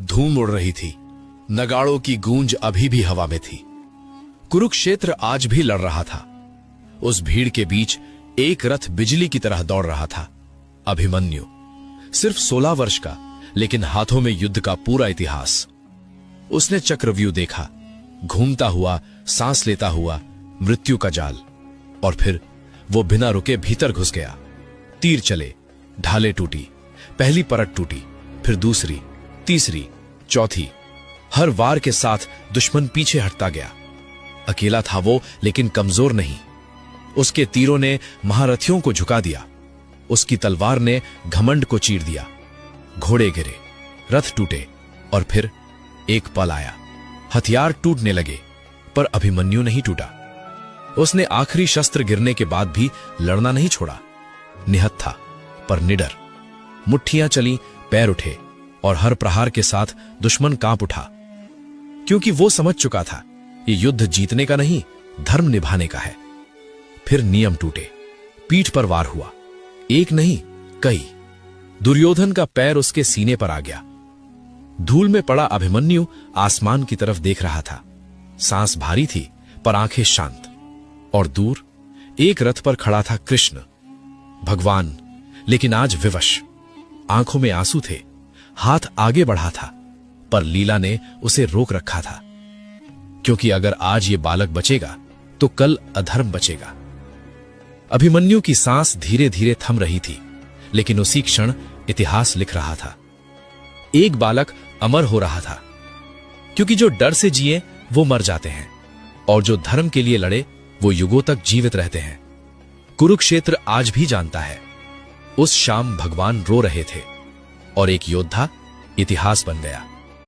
धूम उड़ रही थी, नगाड़ों की गूंज अभी भी हवा में थी। कुरुक्षेत्र आज भी लड़ रहा था। उस भीड़ के बीच एक रथ बिजली की तरह दौड़ रहा था। अभिमन्यु, सिर्फ 16 वर्ष का, लेकिन हाथों में युद्ध का पूरा इतिहास। उसने चक्रव्यूह देखा, घूमता हुआ, सांस लेता हुआ, मृत्यु का जाल। और फिर वो बिना रुके भीतर घुस गया। तीर चले, ढालें टूटी, पहली परत टूटी, फिर दूसरी, तीसरी, चौथी। हर वार के साथ दुश्मन पीछे हटता गया। अकेला था वो, लेकिन कमजोर नहीं। उसके तीरों ने महारथियों को झुका दिया। उसकी तलवार ने घमंड को चीर दिया। घोड़े गिरे, रथ टूटे, और फिर एक पल आया। हथियार टूटने लगे, पर अभिमन्यु नहीं टूटा। उसने आखिरी शस्त्र गिरने के बाद भी लड़ना नहीं छोड़ा। निहत्था पर निडर। मुट्ठियां चली, पैर उठे, और हर प्रहार के साथ दुश्मन कांप उठा, क्योंकि वो समझ चुका था ये युद्ध जीतने का नहीं, धर्म निभाने का है। फिर नियम टूटे, पीठ पर वार हुआ, एक नहीं कई। दुर्योधन का पैर उसके सीने पर आ गया। धूल में पड़ा अभिमन्यु आसमान की तरफ देख रहा था। सांस भारी थी, पर आंखें शांत। और दूर एक रथ पर खड़ा था कृष्ण, भगवान, लेकिन आज विवश। आंखों में आंसू थे, हाथ आगे बढ़ा था, पर लीला ने उसे रोक रखा था, क्योंकि अगर आज ये बालक बचेगा तो कल अधर्म बचेगा। अभिमन्यु की सांस धीरे धीरे थम रही थी, लेकिन उसी क्षण इतिहास लिख रहा था। एक बालक अमर हो रहा था, क्योंकि जो डर से जिए वो मर जाते हैं, और जो धर्म के लिए लड़े वो युगों तक जीवित रहते हैं। कुरुक्षेत्र आज भी जानता है, उस शाम भगवान रो रहे थे, और एक योद्धा इतिहास बन गया।